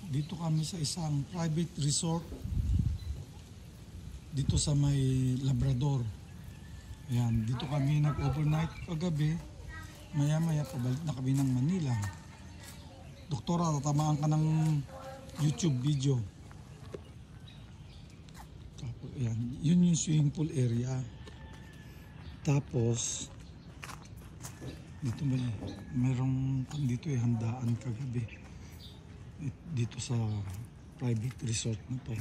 Dito kami sa isang private resort dito sa may Labrador. Ayan, dito kami nag-overnight kagabi. Maya-maya pabalik na kami ng Manila. Doktora, tatamaan ka ng YouTube video. Tapos, ayan, yun yung swimming pool area. Tapos, dito mayroong dito handaan kagabi. Dito sa private resort na to.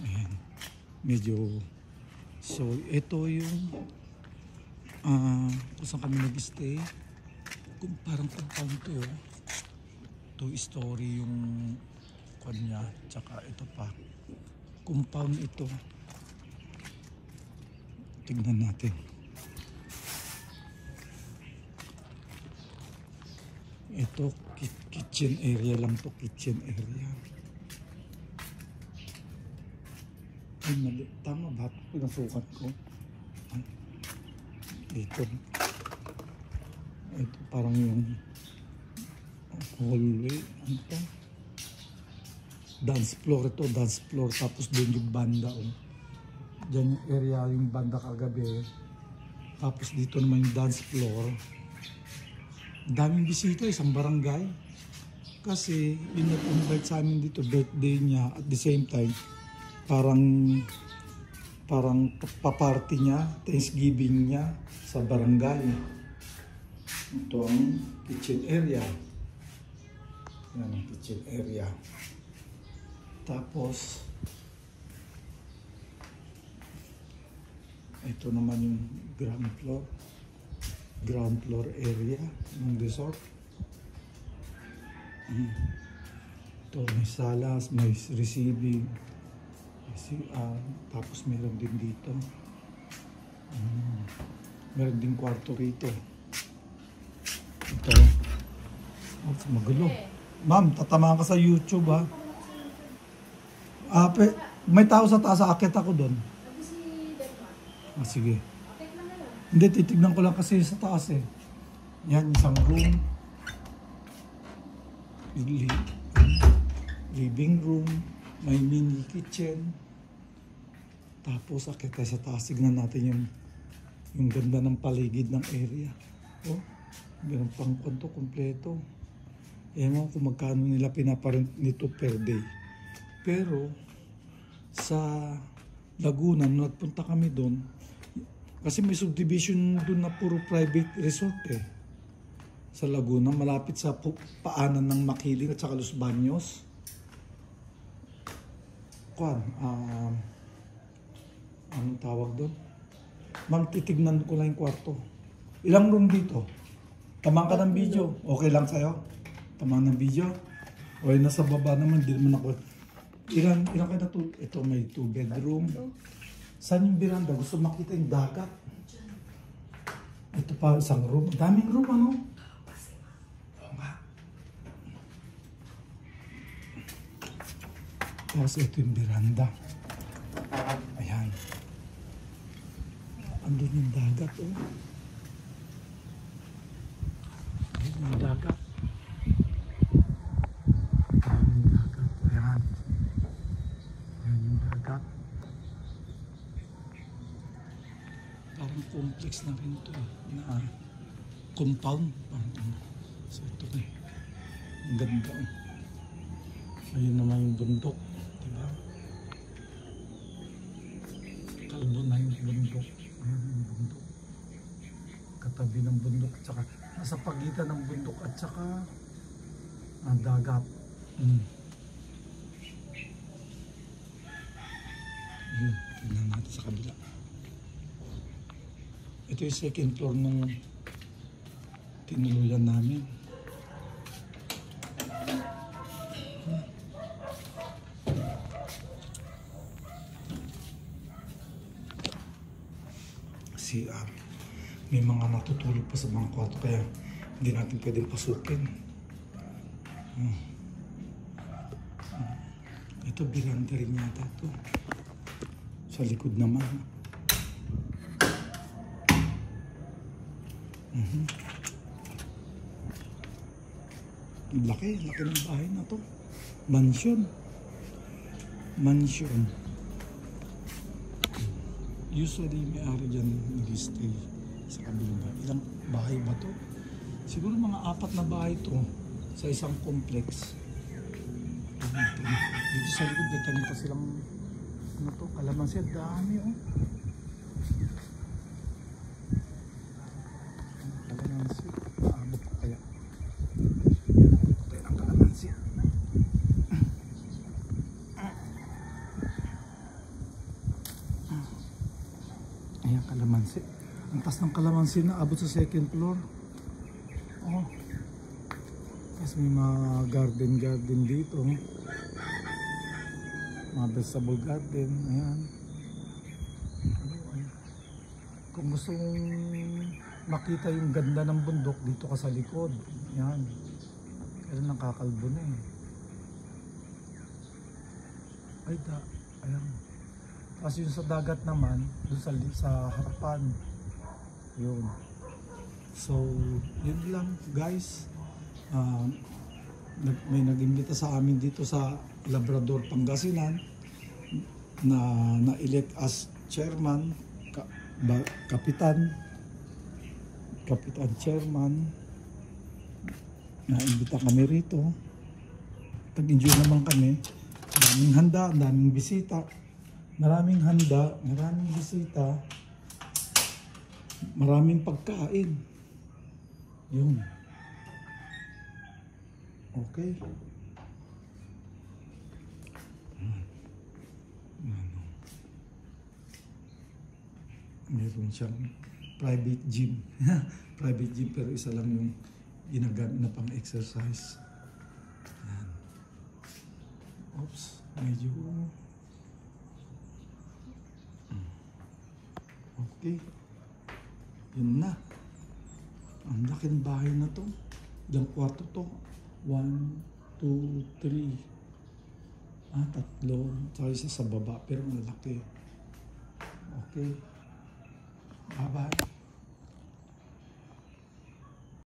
Ayan, medyo, so ito yung kung saan kami nag-stay. Parang compound to, 2-story yung kanya, tsaka ito pa compound ito. Tignan natin. Ito kitchen area lang to, kitchen area. Ay mali, tama ba? Pinasukat ko. Dito. Ito parang yung hallway. Ano to? Dance floor ito, dance floor. Tapos doon yung banda. Diyan yung area, yung banda kagabi. Tapos dito naman yung dance floor. Daming bisita, isang barangay. Kasi yung nag-invite sa amin dito, birthday niya. At the same time, parang paparty niya, Thanksgiving niya sa barangay. Ito ang kitchen area. Yan ang kitchen area. Tapos, ito naman yung ground floor area ng resort. Ito may salas, may receiving, tapos meron din dito. Meron din kwarto rito. Ito. Magulo. Ma'am, tatamaan ka sa YouTube ha. May tao sa taas, aakit ako doon. Sige. Hindi, titignan ko lang kasi sa taas eh. Yan, isang room. Living room. May mini kitchen. Tapos akit tayo sa taas. Tignan natin yung ganda ng paligid ng area. Oh, meron pang konto kompleto. Ewan mo kung magkano nila pinaparent nito per day. Pero sa Laguna, nung nagpunta kami doon, kasi may subdivision doon na puro private resort eh. Sa Laguna, malapit sa paanan ng Makiling at saka Los Baños. Anong tawag doon? Ma'am, titignan ko lang yung kwarto. Ilang room dito? Tamang ka ng video. Okay lang sa'yo? Tamang ng video? O nasa baba naman, di naman ako. Ilan kayo na to? Ito may 2 bedroom. Saan yung veranda? Gusto makita yung dagat. Ito pa isang room. Daming room ano? Oo nga. Tapos ito yung veranda. Ayan. Andun yung dagat oh. Ayan yung dagat. Parang complex na rin ito na compound. So ito eh. Ang ganda eh. Ayun naman yung bundok. Diba? Kalbo na yung bundok. Ayun yung bundok. Katabi ng bundok at saka nasa pagitan ng bundok at saka dagat. Ayun. Tignan natin sa kabila. Ito yung second floor nung tinuluyan namin. CR. May mga natutulog pa sa mga kwarto kaya hindi natin pwedeng pasukin. Ito veranda rin yata ito. Sa likod naman. Laki ng bahay na to. Mansion. Usually may-ari dyan nag-stay sa kabila. Ilang bahay ba to? Siguro mga 4 na bahay to sa isang complex. Dito sa likod, tanim pa silang ano to, kalamansi. Dami oh. Kalamansi. Maabot ko kaya. Patay ng kalamansi. Ayan, kalamansi. Ang taas ng kalamansi na abot sa 2nd floor. Oh. Tapos may mga garden dito. Mga vegetable garden. Ayan. Kung gusto mong makita yung ganda ng bundok, dito ka sa likod. Ayan. Kaya nakakalbo na eh. Ayan. Tapos yung sa dagat naman, dun sa harapan. Yun. So, yun lang guys. May nag-imbita sa amin dito sa Labrador, Pangasinan na na-elect as chairman, kapitan chairman. Na-imbita kami rito. Tag-enjoy naman kami. Daming handa, daming bisita. Maraming handa, maraming bisita. Maraming pagkain. Yun. Okay. Meron siyang private gym. Private gym pero isa lang yung ginagamit na pang exercise. Yan. Oops, medyo okay. Yun na. Ang laking bahay na to. Ilang kwarto to? 1, 2, 3. 3. Tsaka isa sa baba pero malaki. Okay. Bye-bye.